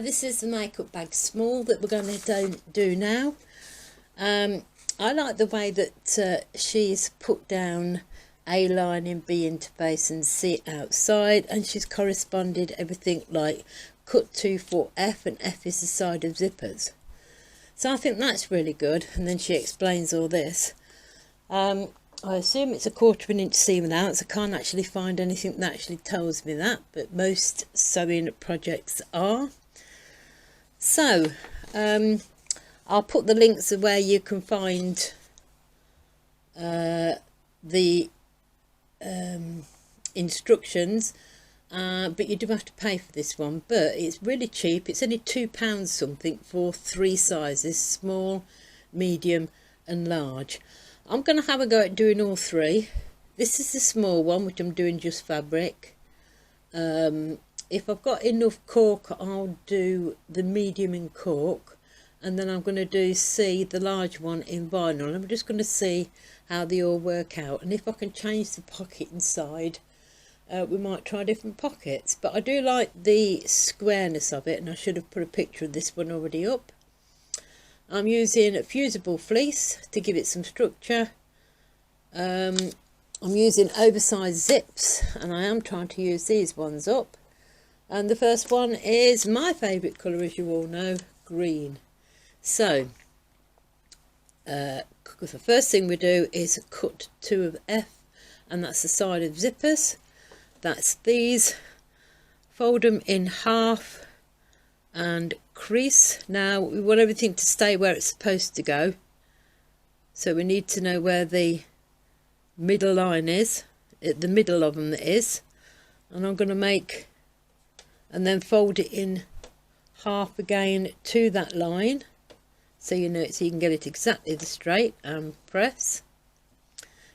this is the makeup bag small that we're going to do now. I like the way that she's put down A line in B interface and C outside, and she's corresponded everything like cut 2 for F, and F is the side of zippers. So I think that's really good. And then she explains all this. I assume it's a 1/4 inch seam allowance. I can't actually find anything that actually tells me that, but most sewing projects are. So I'll put the links of where you can find the instructions, but you do have to pay for this one, but it's really cheap. It's only £2 something for 3 sizes: small, medium and large. I'm going to have a go at doing all 3. This is the small one, which I'm doing just fabric. If I've got enough cork, I'll do the medium in cork, and then I'm going to do the large one in vinyl. I'm just going to see how they all work out, and if I can change the pocket inside, we might try different pockets. But I do like the squareness of it, and I should have put a picture of this one already up. I'm using a fusible fleece to give it some structure. I'm using oversized zips, and I am trying to use these ones up. And the first one is my favourite colour, as you all know, green. So the first thing we do is cut 2 of F, and that's the side of zippers. That's these. Fold them in half and crease. Now we want everything to stay where it's supposed to go, so we need to know where the middle line is, the middle of them is, and I'm going to make, and then fold it in half again to that line, so you know it, so you can get it exactly the straight, and press.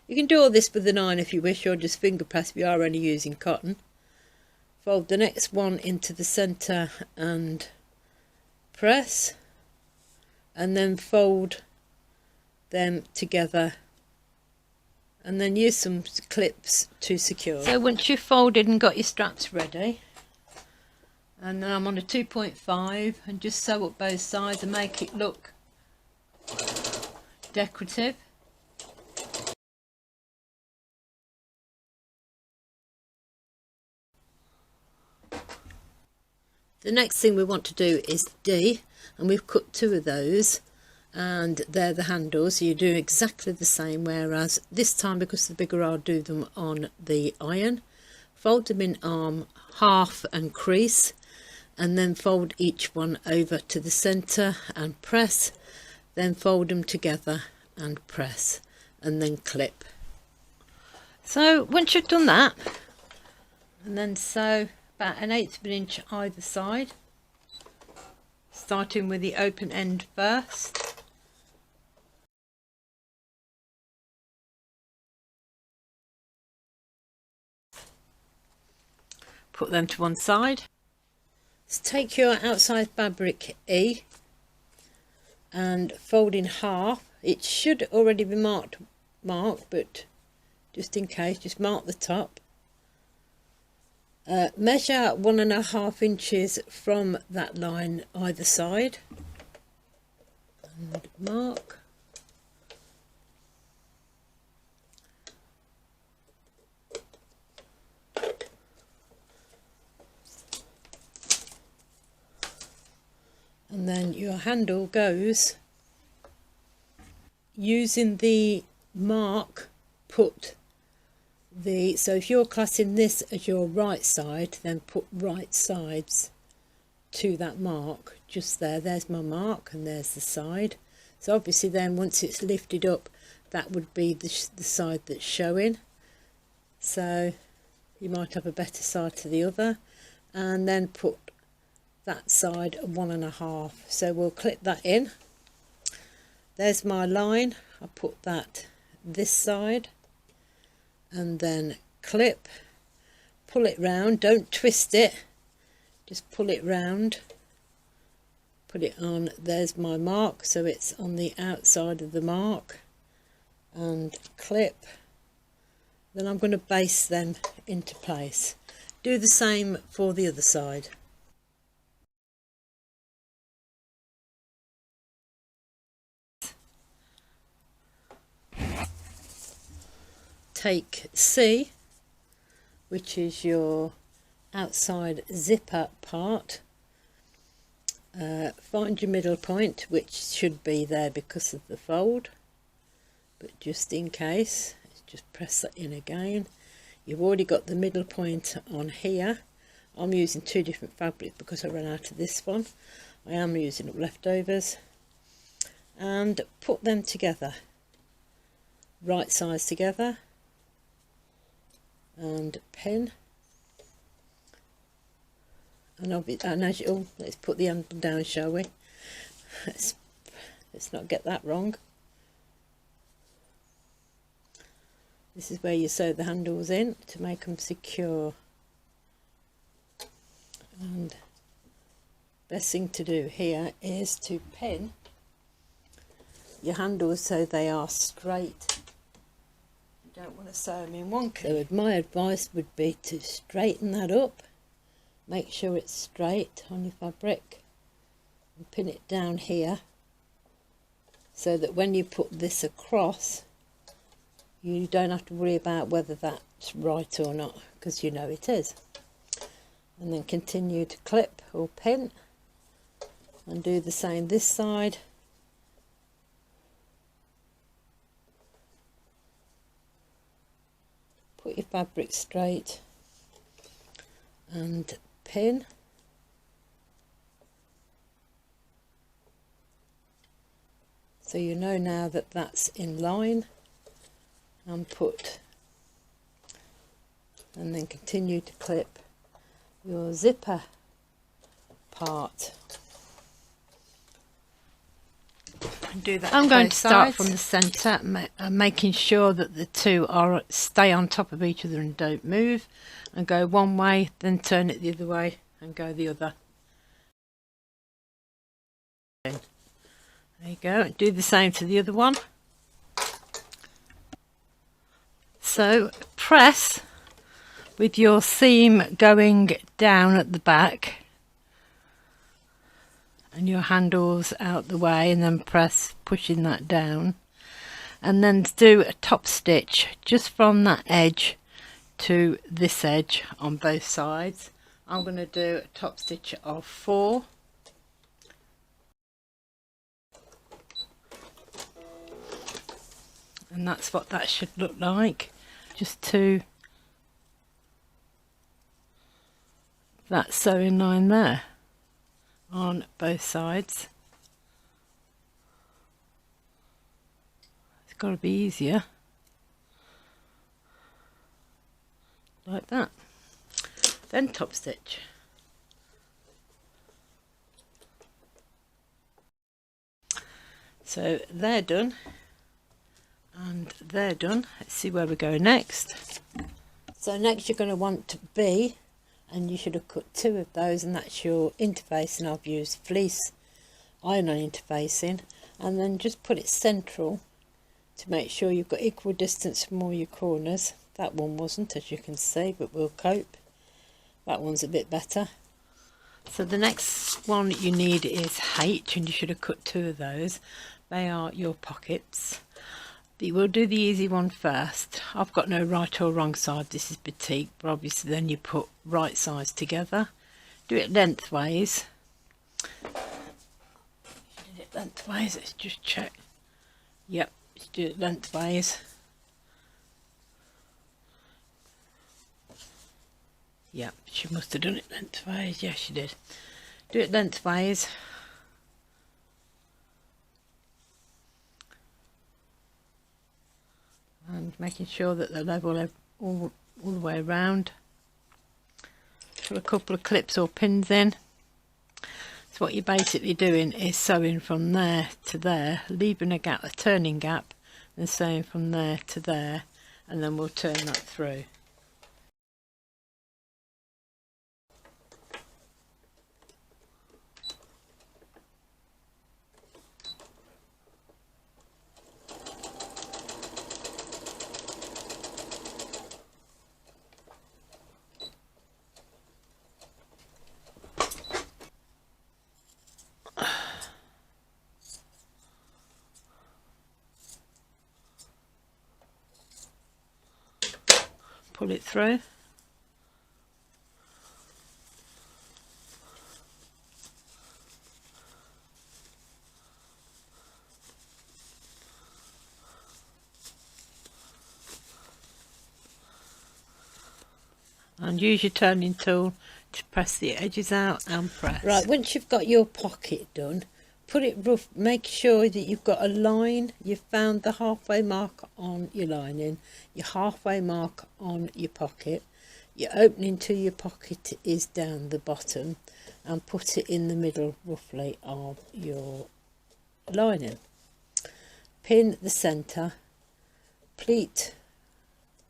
You can do all this with an iron if you wish, or just finger press if you are only using cotton. Fold the next one into the centre and press, and then fold them together, and then use some clips to secure. So once you've folded and got your straps ready, and then I'm on a 2.5, and just sew up both sides and make it look decorative. The next thing we want to do is D, and we've cut 2 of those, and they're the handles, so you do exactly the same, whereas this time, because they're bigger, I'll do them on the iron. Fold them in arm half and crease, and then fold each one over to the centre and press, then fold them together and press, and then clip. So once you've done that, and then sew about 1/8 of an inch either side, starting with the open end first. Put them to one side. So take your outside fabric E and fold in half. It should already be marked, but just in case, just mark the top. Measure 1.5 inches from that line either side, and mark. And then your handle goes using the mark. So if you're classing this as your right side, then put right sides to that mark, just there's my mark, and there's the side. So obviously then once it's lifted up, that would be the side that's showing, so you might have a better side to the other, and then put that side at 1.5. So we'll clip that in. There's my line. I put that this side, and then clip, pull it round, don't twist it, just pull it round, put it on. There's my mark, so it's on the outside of the mark, and clip. Then I'm going to baste them into place. Do the same for the other side. take C, which is your outside zipper part, find your middle point, which should be there because of the fold, but just in case, just press that in again. You've already got the middle point on here. I'm using two different fabrics because I ran out of this one. I am using up leftovers, and put them together, right sides together, and pin. And as you, let's put the handle down, shall we? Let's not get that wrong. This is where you sew the handles in to make them secure. And best thing to do here is to pin your handles so they are straight. You don't want to sew them in wonky. So my advice would be to straighten that up. Make sure it's straight on your fabric and pin it down here so that when you put this across, you don't have to worry about whether that's right or not, because you know it is. And then continue to clip or pin and do the same this side. Put your fabric straight and pin. So you know now that that's in line, and put, and then continue to clip your zipper part. Do that. I'm going to start from the centre, making sure that the two are stay on top of each other and don't move, and go one way, then turn it the other way and go the other. There you go. Do the same to the other one. So press with your seam going down at the back and your handles out the way, and then press, pushing that down, and then do a top stitch just from that edge to this edge on both sides. I'm going to do a top stitch of 4, and that's what that should look like. Just to that sewing line there on both sides. It's got to be easier like that. Then top stitch. So they're done and they're done. Let's see where we go next. So next you're going to want to B, and you should have cut 2 of those, and that's your interfacing. I've used fleece iron-on interfacing, and then just put it central to make sure you've got equal distance from all your corners. That one wasn't, as you can see, but we'll cope. That one's a bit better. So the next one you need is H, and you should have cut 2 of those. They are your pockets. We'll do the easy one first. I've got no right or wrong side. This is batik, but obviously then you put right sides together. Do it lengthways. Did it lengthways? Let's just check. Yep, let's do it lengthways. Yep, she must have done it lengthways. Yes, she did. Do it lengthways. And making sure that they're level all the way around. Put a couple of clips or pins in. So what you're basically doing is sewing from there to there, leaving a gap, a turning gap, and sewing from there to there, and then we'll turn that through. pull it through. And use your turning tool to press the edges out and press. Right, once you've got your pocket done, put it rough, make sure that you've got a line, you've found the halfway mark on your lining, your halfway mark on your pocket, your opening to your pocket is down the bottom, and put it in the middle roughly of your lining. Pin the centre, pleat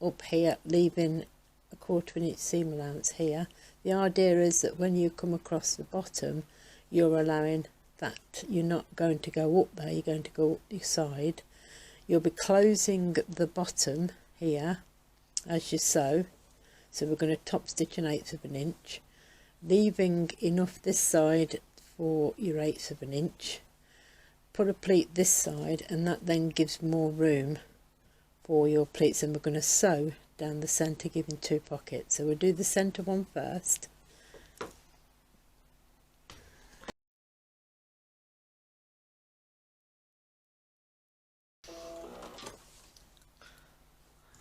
up here, leaving a 1/4 inch seam allowance here. The idea is that when you come across the bottom, you're allowing that you're not going to go up there, you're going to go up the side. You'll be closing the bottom here as you sew, so we're going to top stitch an 1/8 of an inch, leaving enough this side for your 1/8 of an inch. Put a pleat this side, and that then gives more room for your pleats, and we're going to sew down the centre, giving 2 pockets. So we'll do the centre one first.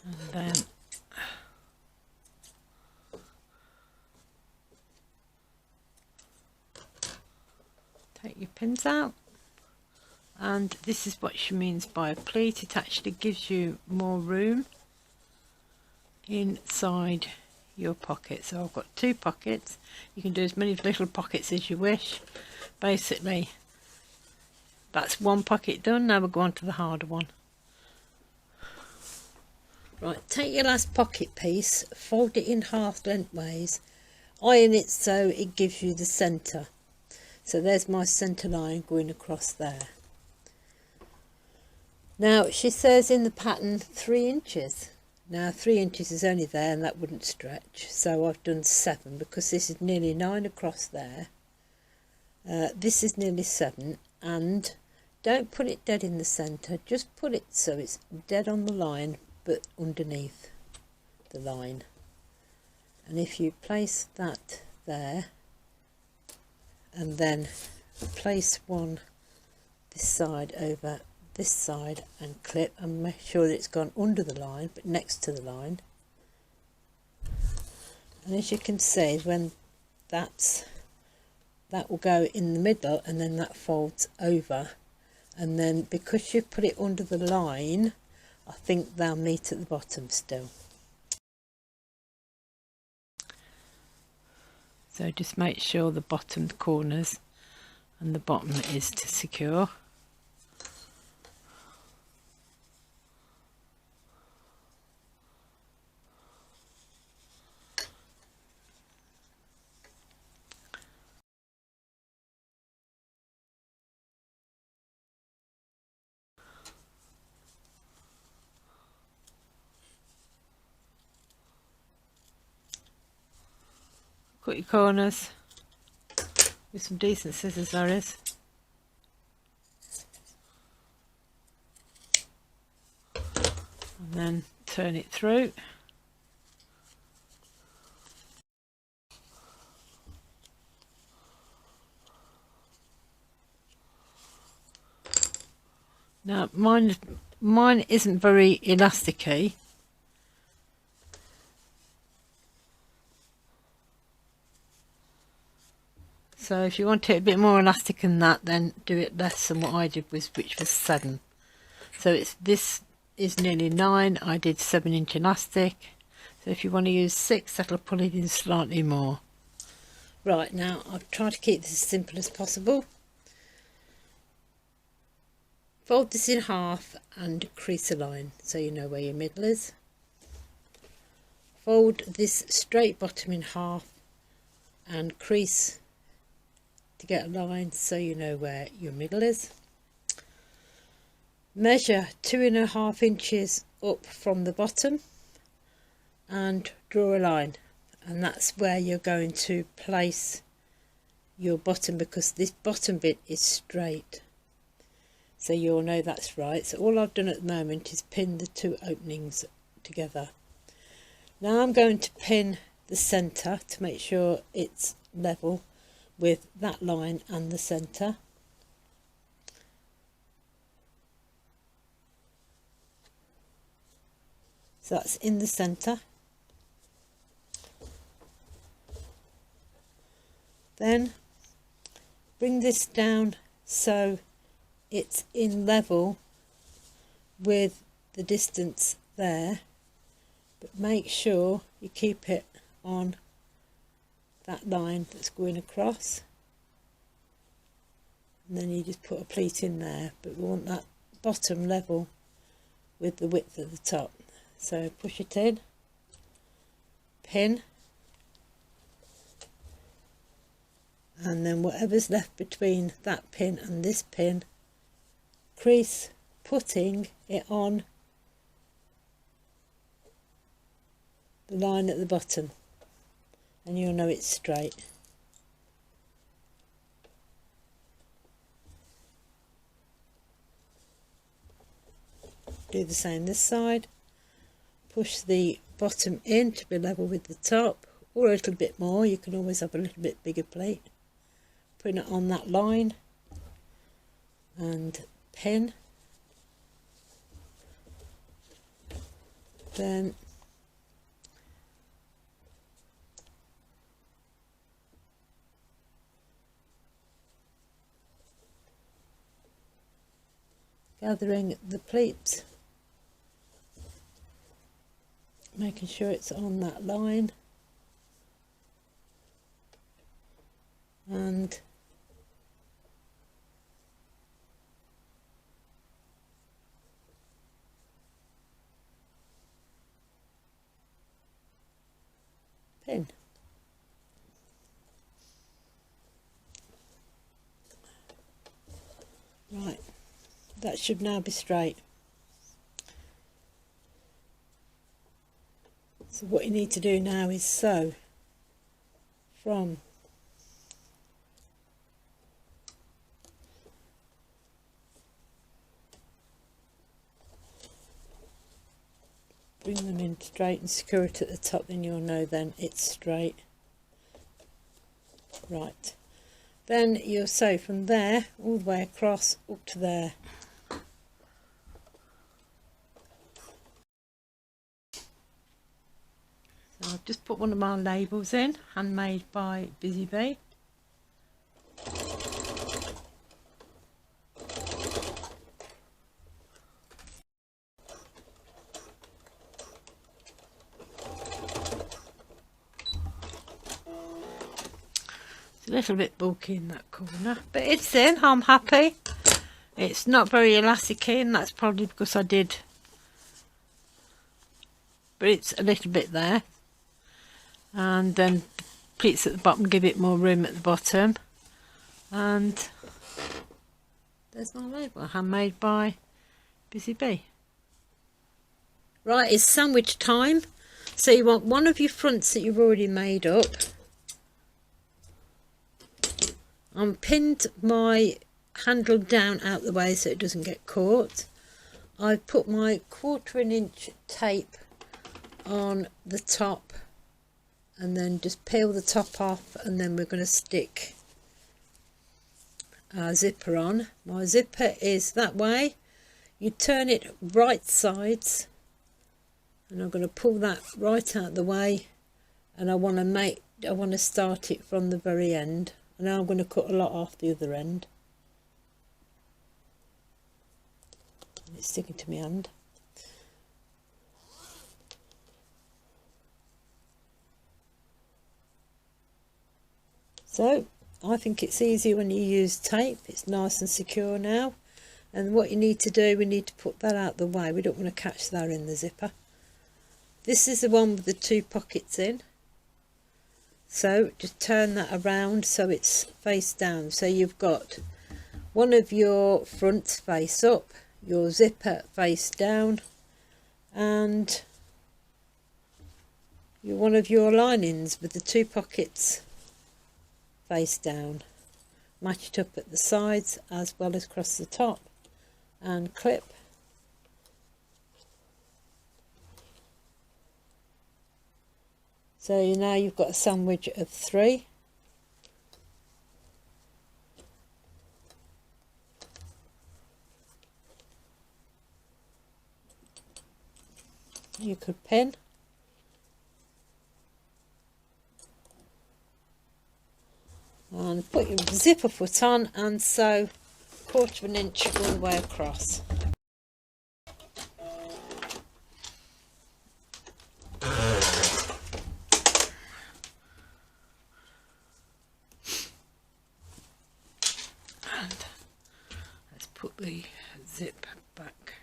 And then take your pins out, and this is what she means by a pleat. It actually gives you more room inside your pocket. So I've got 2 pockets. You can do as many little pockets as you wish. Basically that's one pocket done. Now we'll go on to the harder one. Right, take your last pocket piece, fold it in half lengthways, iron it so it gives you the centre. So there's my centre line going across there. Now she says in the pattern 3 inches. Now 3 inches is only there, and that wouldn't stretch, so I've done 7 because this is nearly 9 across there. This is nearly 7, and don't put it dead in the centre, just put it so it's dead on the line but underneath the line. And if you place that there, and then place one this side over this side and clip, and make sure that it's gone under the line but next to the line. And as you can see, when that will go in the middle, and then that folds over, and then because you've put it under the line, I think they'll meet at the bottom still. So just make sure the bottom corners and the bottom is to secure. Cut your corners with some decent scissors, there is. And then turn it through. Now mine isn't very elasticy. So if you want it a bit more elastic than that, then do it less than what I did, which was 7. So this is nearly 9. I did 7-inch elastic. So if you want to use 6, that'll pull it in slightly more. Right, now I've tried to keep this as simple as possible. Fold this in half and crease a line so you know where your middle is. Fold this straight bottom in half and crease to get a line so you know where your middle is. Measure 2.5 inches up from the bottom and draw a line, and that's where you're going to place your bottom, because this bottom bit is straight, so you'll know that's right. So all I've done at the moment is pin the 2 openings together. Now I'm going to pin the centre to make sure it's level with that line and the centre. So that's in the centre. Then bring this down so it's in level with the distance there, but make sure you keep it on that line that's going across, and then you just put a pleat in there, but we want that bottom level with the width of the top. So push it in, pin, and then whatever's left between that pin and this pin, crease, putting it on the line at the bottom, and you'll know it's straight. Do the same this side. Push the bottom in to be level with the top, or a little bit more. You can always have a little bit bigger plate. Put it on that line and pin. Then gathering the pleats, making sure it's on that line, and pin. Right, that should now be straight. So what you need to do now is sew from bring them in straight and secure it at the top, then you'll know then it's straight. Right, then you'll sew from there all the way across up to there. So I've just put one of my labels in, handmade by Busy Bee. It's a little bit bulky in that corner, but it's in. I'm happy. It's not very elastic in, that's probably because I did, but it's a little bit there. And then pleats at the bottom give it more room at the bottom. And there's my label, handmade by Busy Bee. Right, it's sandwich time. So you want one of your fronts that you've already made up. I'm pinned my handle down out the way so it doesn't get caught. I've put my 1/4 inch tape on the top, and then just peel the top off, and then we're going to stick our zipper on. My zipper is that way. You turn it right sides, and I'm going to pull that right out the way, and I want to start it from the very end. And now I'm going to cut a lot off the other end. It's sticking to my hand. So I think it's easy when you use tape. It's nice and secure now. And what you need to do, we need to put that out the way. We don't want to catch that in the zipper. This is the one with the 2 pockets in. So just turn that around so it's face down. So you've got one of your fronts face up, your zipper face down, and one of your linings with the 2 pockets face down. Match it up at the sides as well as across the top, and clip. So now you've got a sandwich of 3. You could pin. And put your zipper foot on and sew 1/4 of an inch all the way across. And let's put the zip back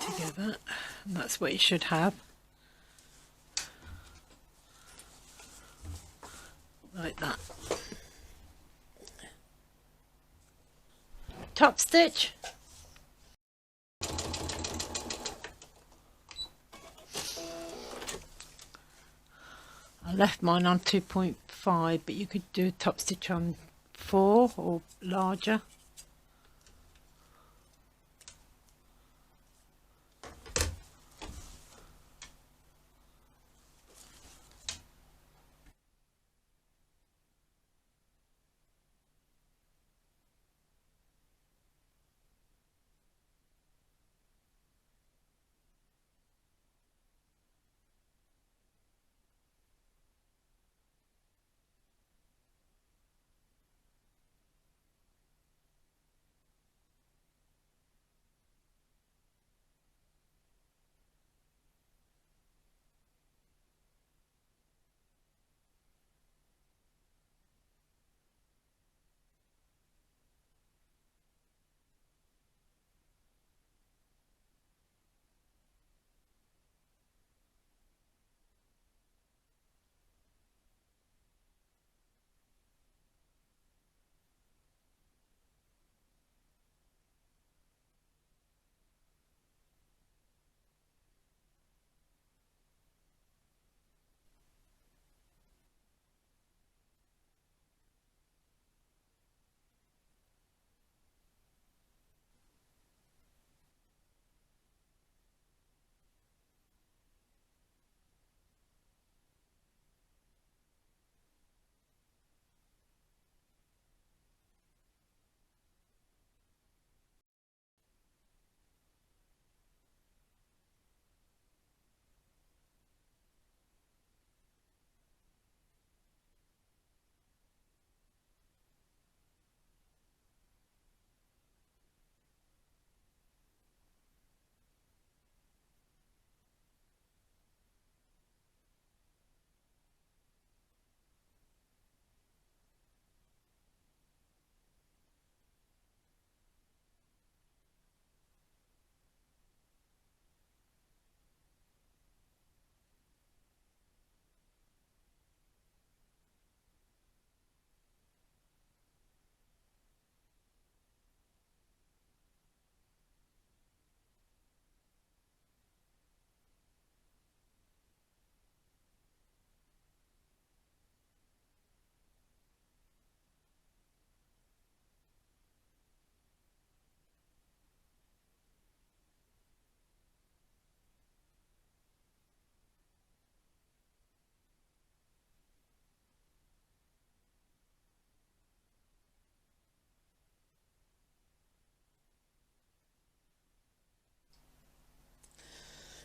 together, and that's what you should have, like that. Top stitch. I left mine on 2.5, but you could do a top stitch on 4 or larger.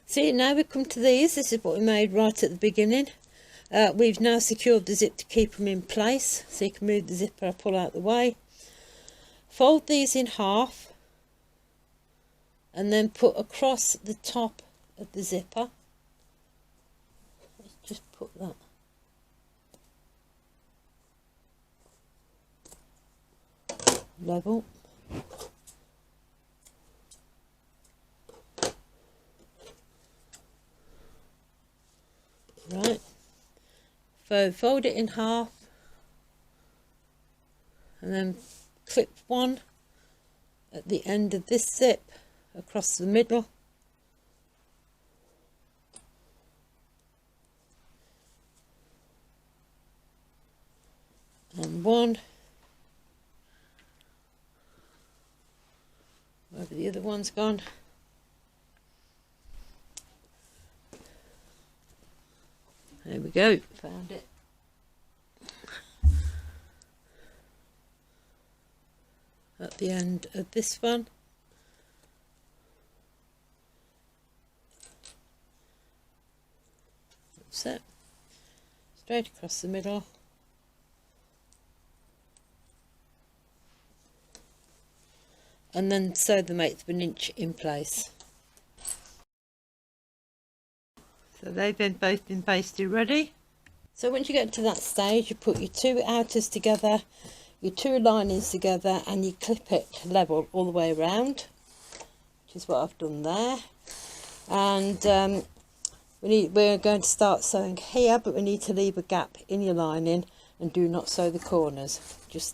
See, now we come to these. This is what we made right at the beginning. We've now secured the zip to keep them in place, so you can move the zipper or pull out the way. Fold these in half and then put across the top of the zipper. Let's just put that level. Right, so fold it in half and then clip one at the end of this zip across the middle, and one wherever the other one's gone. There we go, found it. At the end of this one. That's it. Straight across the middle. And then sew them 1/8 of an inch in place. So they've then both been basted ready. So once you get to that stage, you put your 2 outers together, your 2 linings together, and you clip it level all the way around, which is what I've done there. And we're going to start sewing here, but we need to leave a gap in your lining, and do not sew the corners. Just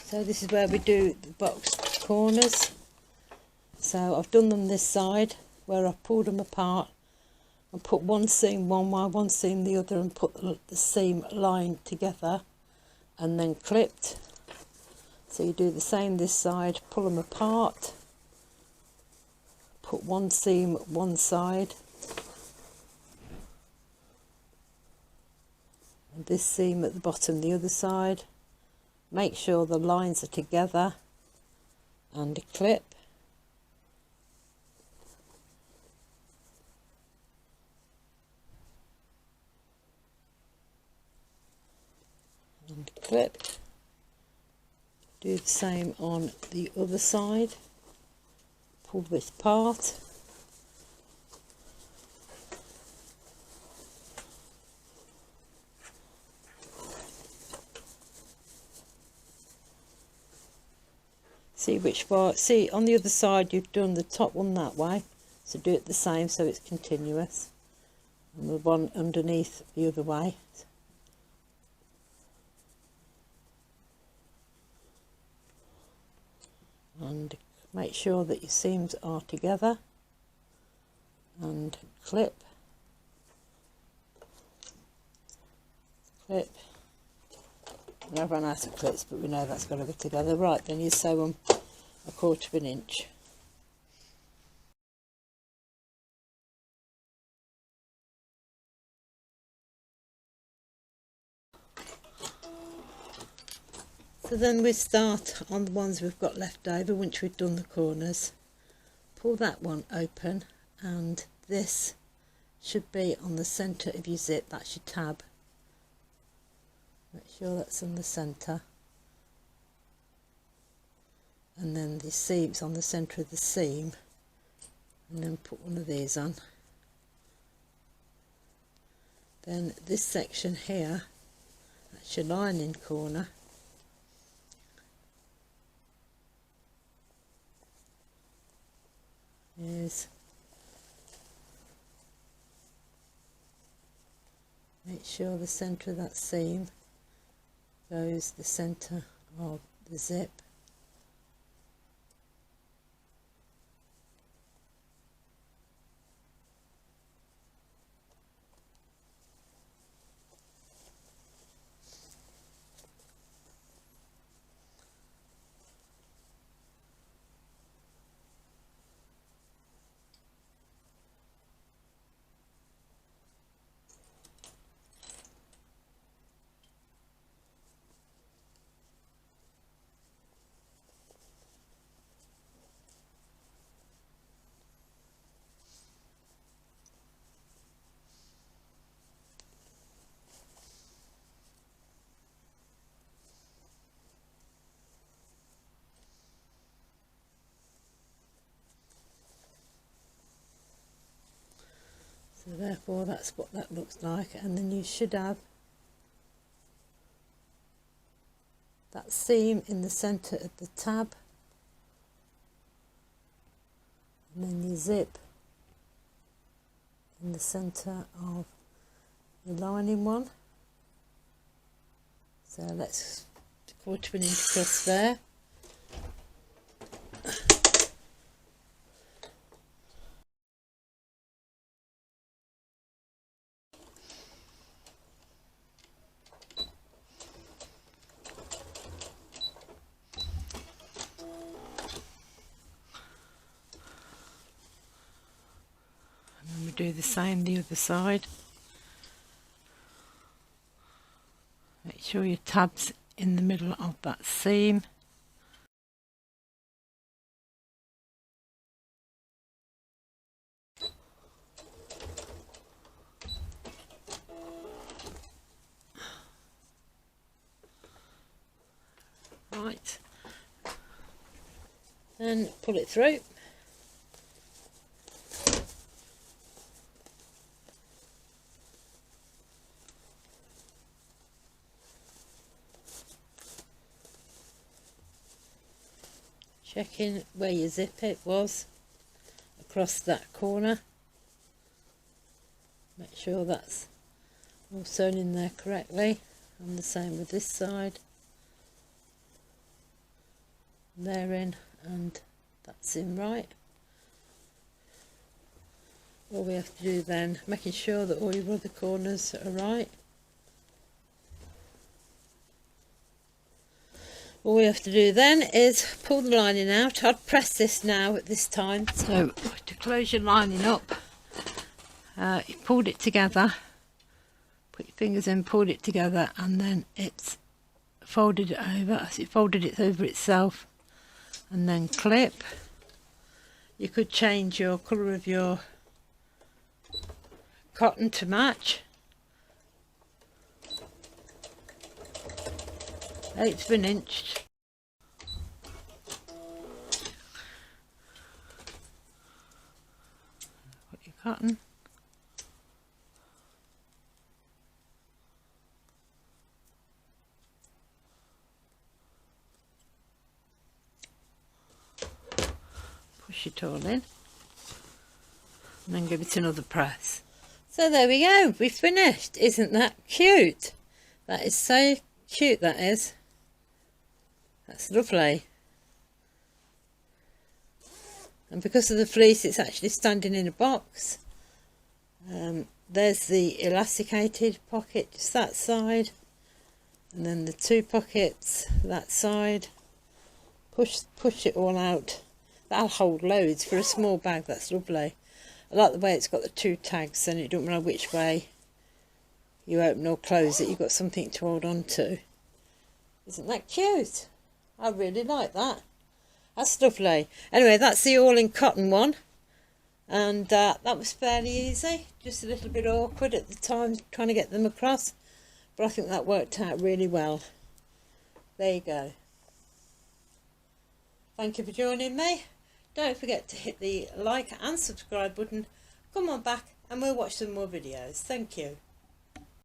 so this is where we do the boxed corners. So I've done them this side, where I've pulled them apart and put one seam one way, one seam the other, and put the seam lined together and then clipped. So you do the same this side, pull them apart, put one seam one side, and this seam at the bottom the other side. Make sure the lines are together and clip. And clip. Do the same on the other side. Pull this apart. See which part. See, on the other side you've done the top one that way, so do it the same so it's continuous, and the one underneath the other way. And make sure that your seams are together and clip, clip. I've run out of clips, but we know that's got to go together. Right, then you sew them 1/4 of an inch. So then we start on the ones we've got left over once we've done the corners. Pull that one open, and this should be on the centre of your zip. That's your tab. Make sure that's in the centre, and then the seam's on the centre of the seam, and then put one of these on. Then this section here, that's your lining corner, is make sure the centre of that seam goes the centre of the zip. So therefore that's what that looks like, and then you should have that seam in the centre of the tab, and then your zip in the centre of the lining one. So let's 1/4 inch across there. And then we do the same the other side. Make sure your tab's in the middle of that seam. Right, then pull it through. Checking where your zip it was across that corner. Make sure that's all sewn in there correctly, and the same with this side. They're in and that's in right. All we have to do then, making sure that all your other corners are right. All we have to do then is pull the lining out. I'd press this now at this time. So to close your lining up, you pulled it together, put your fingers in, pulled it together, and then it's folded it over, as it folded it over itself, and then clip. You could change your colour of your cotton to match. 1/8 of an inch. Put your cotton. Push it all in. And then give it another press. So there we go, we've finished. Isn't that cute? That is so cute, that is. That's lovely. And because of the fleece, it's actually standing in a box. There's the elasticated pocket, just that side. And then the 2 pockets, that side. Push it all out. That'll hold loads for a small bag, that's lovely. I like the way it's got the 2 tags, and it don't matter which way you open or close it, you've got something to hold on to. Isn't that cute? I really like that. That's lovely. Anyway, that's the all in cotton one, and that was fairly easy. Just a little bit awkward at the time trying to get them across, but I think that worked out really well. There you go. Thank you for joining me. Don't forget to hit the like and subscribe button. Come on back and we'll watch some more videos. Thank you.